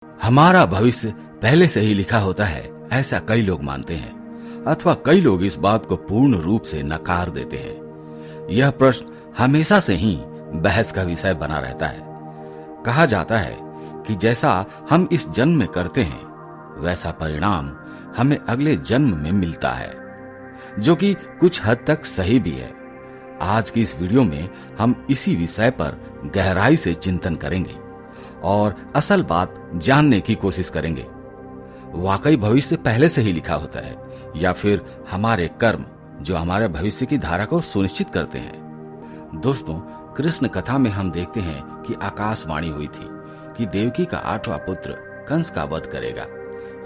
हमारा भविष्य पहले से ही लिखा होता है, ऐसा कई लोग मानते हैं, अथवा कई लोग इस बात को पूर्ण रूप से नकार देते हैं। यह प्रश्न हमेशा से ही बहस का विषय बना रहता है। कहा जाता है कि जैसा हम इस जन्म में करते हैं, वैसा परिणाम हमें अगले जन्म में मिलता है, जो कि कुछ हद तक सही भी है। आज की इस वीडियो में हम इसी विषय पर गहराई से चिंतन करेंगे और असल बात जानने की कोशिश करेंगे। वाकई भविष्य पहले से ही लिखा होता है, या फिर हमारे कर्म जो हमारे भविष्य की धारा को सुनिश्चित करते हैं। दोस्तों, कृष्ण कथा में हम देखते हैं कि आकाशवाणी हुई थी कि देवकी का 8वां पुत्र कंस का वध करेगा,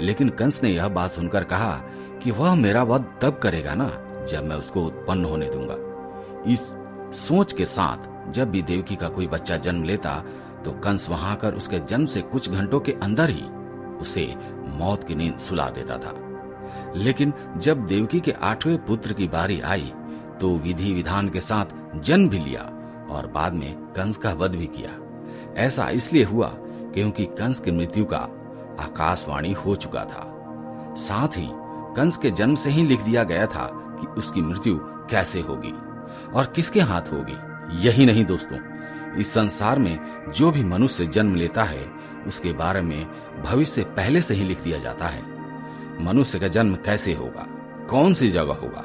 लेकिन कंस ने यह बात सुनकर कहा कि वह मेरा वध तब करेगा ना जब मैं उसको उत्पन्न होने दूंगा। इस सोच के साथ जब भी देवकी का कोई बच्चा जन्म लेता तो कंस वहां आकर उसके जन्म से कुछ घंटों के अंदर ही उसे मौत की नींद सुला देता था। लेकिन जब देवकी के 8वें पुत्र की बारी आई तो विधि विधान के साथ जन्म भी लिया और बाद में कंस का वध भी किया। ऐसा इसलिए हुआ क्योंकि कंस की मृत्यु का आकाशवाणी हो चुका था। साथ ही कंस के जन्म से ही लिख दिया गया था कि उसकी मृत्यु कैसे होगी और किसके हाथ होगी। यही नहीं दोस्तों, इस संसार में जो भी मनुष्य जन्म लेता है उसके बारे में भविष्य पहले से ही लिख दिया जाता है। मनुष्य का जन्म कैसे होगा, कौन सी जगह होगा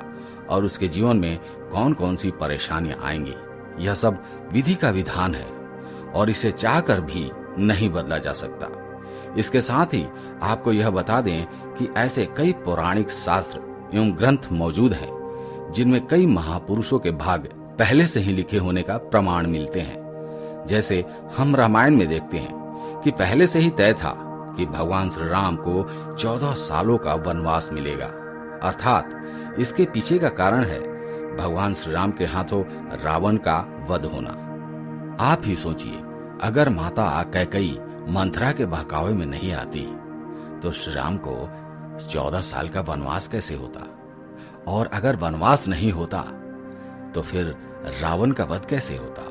और उसके जीवन में कौन कौन सी परेशानियां आएंगी, यह सब विधि का विधान है और इसे चाहकर भी नहीं बदला जा सकता। इसके साथ ही आपको यह बता दें कि ऐसे कई पौराणिक शास्त्र एवं ग्रंथ मौजूद हैं जिनमें कई महापुरुषों के भाग्य पहले से ही लिखे होने का प्रमाण मिलते हैं। जैसे हम रामायण में देखते हैं कि पहले से ही तय था कि भगवान श्री राम को 14 सालों का वनवास मिलेगा। अर्थात इसके पीछे का कारण है भगवान श्री राम के हाथों रावण का वध होना। आप ही सोचिए, अगर माता कैकेयी मंथरा के बहकावे में नहीं आती तो श्री राम को 14 साल का वनवास कैसे होता, और अगर वनवास नहीं होता तो फिर रावण का वध कैसे होता।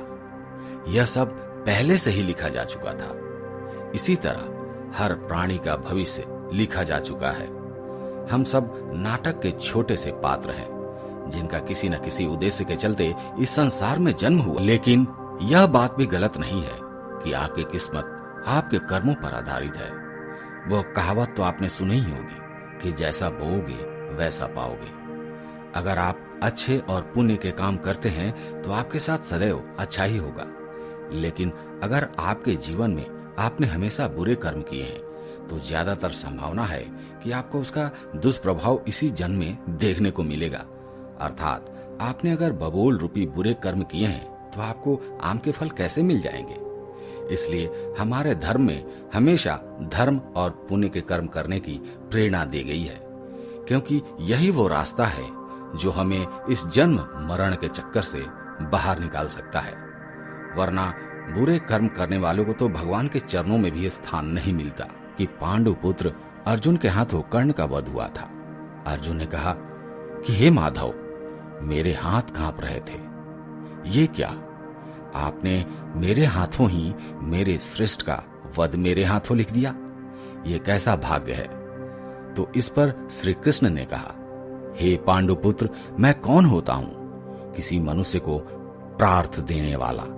यह सब पहले से ही लिखा जा चुका था। इसी तरह हर प्राणी का भविष्य लिखा जा चुका है। हम सब नाटक के छोटे से पात्र हैं जिनका किसी न किसी उद्देश्य के चलते इस संसार में जन्म हुआ। लेकिन यह बात भी गलत नहीं है कि आपकी किस्मत आपके कर्मों पर आधारित है। वो कहावत तो आपने सुनी ही होगी कि जैसा बोओगे वैसा पाओगे। अगर आप अच्छे और पुण्य के काम करते हैं तो आपके साथ सदैव अच्छा ही होगा। लेकिन अगर आपके जीवन में आपने हमेशा बुरे कर्म किए हैं तो ज्यादातर संभावना है कि आपको उसका दुष्प्रभाव इसी जन्म में देखने को मिलेगा। अर्थात आपने अगर बबूल रूपी बुरे कर्म किए हैं तो आपको आम के फल कैसे मिल जाएंगे। इसलिए हमारे धर्म में हमेशा धर्म और पुण्य के कर्म करने की प्रेरणा दी गई है, क्योंकि यही वो रास्ता है जो हमें इस जन्म मरण के चक्कर से बाहर निकाल सकता है। वरना बुरे कर्म करने वालों को तो भगवान के चरणों में भी स्थान नहीं मिलता। कि पांडु पुत्र अर्जुन के हाथों कर्ण का वध हुआ था। अर्जुन ने कहा कि हे माधव, मेरे हाथ कांप रहे थे। ये क्या, आपने मेरे हाथों ही मेरे श्रेष्ठ का वध मेरे हाथों लिख दिया, ये कैसा भाग्य है। तो इस पर श्री कृष्ण ने कहा, हे पांडुपुत्र, मैं कौन होता हूं किसी मनुष्य को प्रार्थ देने वाला।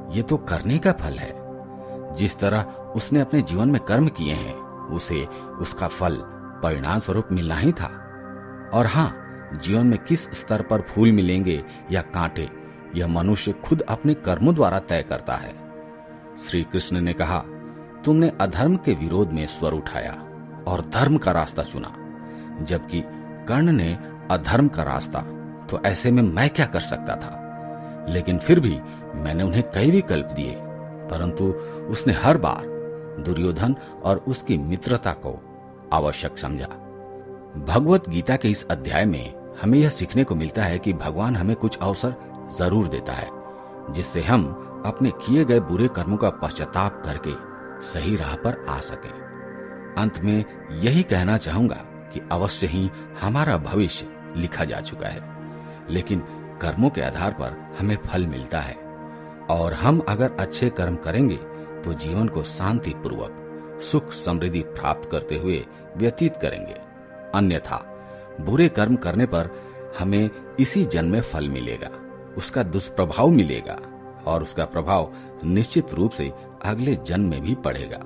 ये तो करने का फल है। जिस तरह उसने अपने जीवन में कर्म किए हैं उसे उसका फल परिणाम स्वरूप मिलना ही था। और हाँ, जीवन में किस स्तर पर फूल मिलेंगे या कांटे, यह मनुष्य खुद अपने कर्मों द्वारा तय करता है। श्री कृष्ण ने कहा, तुमने अधर्म के विरोध में स्वर उठाया और धर्म का रास्ता चुना, जबकि कर्ण ने अधर्म का रास्ता। तो ऐसे में मैं क्या कर सकता था। लेकिन फिर भी मैंने उन्हें कई विकल्प दिए, परंतु उसने हर बार दुर्योधन और उसकी मित्रता को आवश्यक समझा। भगवत गीता के इस अध्याय में हमें यह सीखने को मिलता है कि भगवान हमें कुछ अवसर जरूर देता है जिससे हम अपने किए गए बुरे कर्मों का पश्चाताप करके सही राह पर आ सके। अंत में यही कहना चाहूंगा कि अवश्य ही हमारा भविष्य लिखा जा चुका है, लेकिन कर्मों के आधार पर हमें फल मिलता है। और हम अगर अच्छे कर्म करेंगे तो जीवन को शांति पूर्वक सुख समृद्धि प्राप्त करते हुए व्यतीत करेंगे। अन्यथा बुरे कर्म करने पर हमें इसी जन्म में फल मिलेगा, उसका दुष्प्रभाव मिलेगा और उसका प्रभाव निश्चित रूप से अगले जन्म में भी पड़ेगा।